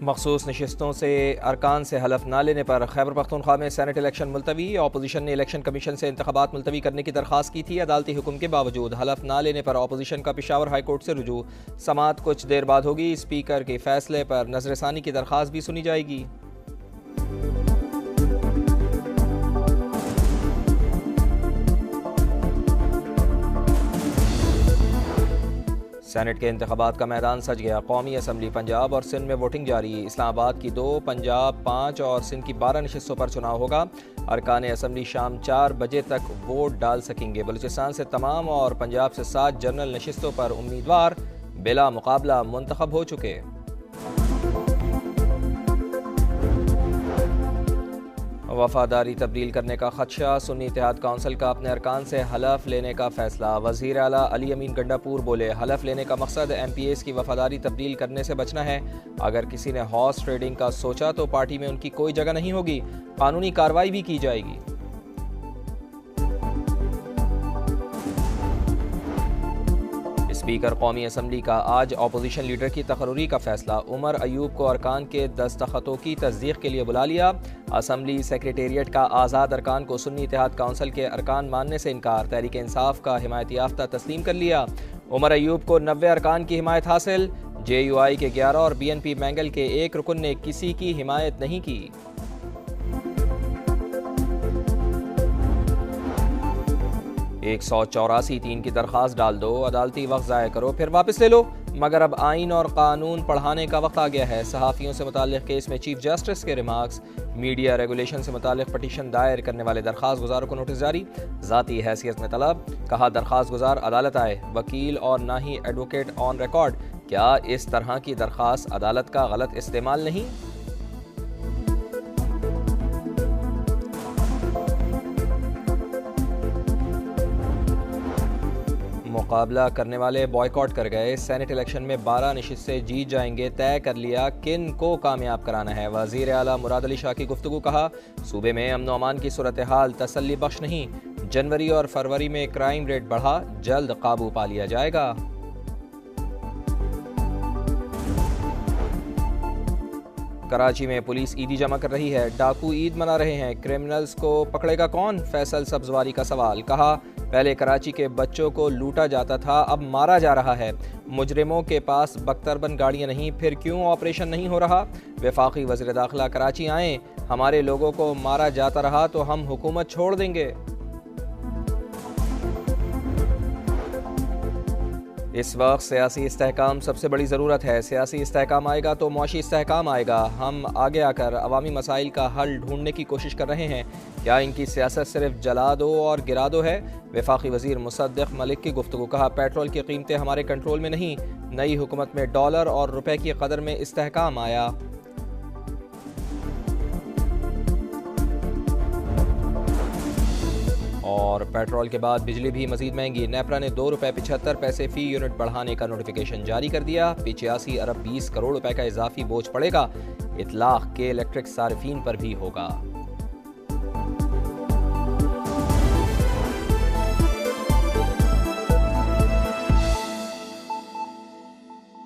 मखसूस नशिस्तों से अरकान से हलफ न लेने पर खैबर पख्तूनख्वा में सेनेट इलेक्शन मुलतवी। अपोजिशन ने इलेक्शन कमीशन से इंतखाबात मुलतवी करने की दरख्वास्त की थी। अदालती हुक्म के बावजूद हलफ न लेने पर अपोजिशन का पेशावर हाई कोर्ट से रुजू। समाअत कुछ देर बाद होगी। स्पीकर के फैसले पर नजरसानी की दरख्वास्त भी सुनी जाएगी। सेनेट के इंतखाबात का मैदान सज गया। कौमी असम्बली पंजाब और सिंध में वोटिंग जारी। इस्लामाबाद की 2, पंजाब 5 और सिंध की 12 नशिस्तों पर चुनाव होगा। अरकान असम्बली शाम 4 बजे तक वोट डाल सकेंगे। बलूचिस्तान से तमाम और पंजाब से 7 जनरल नशिस्तों पर उम्मीदवार बिला मुकाबला मुंतखब हो चुके। वफादारी तब्दील करने का खदशा। सुन्नी इत्तेहाद काउंसिल का अपने अरकान से हलफ लेने का फैसला। वज़ीर आला अली अमीन गंडापुर बोले, हलफ लेने का मकसद MPAs की वफादारी तब्दील करने से बचना है। अगर किसी ने हॉर्स ट्रेडिंग का सोचा तो पार्टी में उनकी कोई जगह नहीं होगी। कानूनी कार्रवाई भी की जाएगी। स्पीकर कौमी असम्बली का आज अपोजिशन लीडर की तकर्री का फैसला। उमर अयूब को अरकान के दस्तखतों की तस्दीक के लिए बुला लिया। असम्बली सेक्रेटेरिएट का आज़ाद अरकान को सुन्नी इत्तेहाद काउंसिल के अरकान मानने से इनकार। तहरीक इंसाफ का हिमायत याफ्ता तस्लीम कर लिया। उमर अयूब को 90 अरकान की हिमायत हासिल। JUI के 11 और BNP मैंगल के 1 रुकन ने किसी की हिमायत नहीं की। 184(3) की दरख्वास्त डाल दो, अदालती वक्त ज़ाया करो फिर वापस ले लो। मगर अब आइन और कानून पढ़ाने का वक्त आ गया है। सहाफ़ियों से मुताल्लिक़ केस में चीफ जस्टिस के रिमार्क्स। मीडिया रेगुलेशन से मुताल्लिक़ पटिशन दायर करने वाले दरख्वास्त गुजारों को नोटिस जारी। ज़ाती हैसियत में तलब। कहा, दरख्वास्त गुजार अदालत आए, वकील और ना ही एडवोकेट ऑन रिकॉर्ड। क्या इस तरह की दरख्वास्त अदालत का गलत इस्तेमाल नहीं? मुकाबला करने वाले बॉयकॉट कर गए। सेनेट इलेक्शन में 12 नशिस्तें जीत जाएंगे। तय कर लिया किन को कामयाब कराना है। वज़ीर आला मुराद अली शाह की गुफ्तगू। कहा, सूबे में अमन अमान की सूरत हाल तसल्ली बख्श नहीं। जनवरी और फरवरी में क्राइम रेट बढ़ा, जल्द काबू पा लिया जाएगा। कराची में पुलिस ईदी जमा कर रही है। डाकू ईद मना रहे हैं। क्रिमिनल्स को पकड़ेगा कौन? फैसल सब्जवारी का सवाल। कहा, पहले कराची के बच्चों को लूटा जाता था, अब मारा जा रहा है। मुजरिमों के पास बख्तरबंद गाड़ियां नहीं, फिर क्यों ऑपरेशन नहीं हो रहा? वफाकी वज़ीर दाखिला कराची आएँ, हमारे लोगों को मारा जाता रहा तो हम हुकूमत छोड़ देंगे। इस वक्त सियासी इस्तेहकाम सबसे बड़ी ज़रूरत है। सियासी इस्तेहकाम आएगा तो मुआशी इस्तेहकाम आएगा। हम आगे आकर अवामी मसाइल का हल ढूंढने की कोशिश कर रहे हैं। क्या इनकी सियासत सिर्फ जला दो और गिरा दो है? वफाकी वज़ीर मुसद्दिक़ मलिक की गुफ्तगू। कहा, पेट्रोल की कीमतें हमारे कंट्रोल में नहीं। नई हुकूमत में डॉलर और रुपए की कदर में इस्तेहकाम आया। और पेट्रोल के बाद बिजली भी मजीद महंगी। नेपरा ने ₹2.75 फी यूनिट बढ़ाने का नोटिफिकेशन जारी कर दिया। 85 अरब 20 करोड़ रुपए का इजाफी बोझ पड़ेगा। इतलाक के इलेक्ट्रिक सार्फिन पर भी होगा।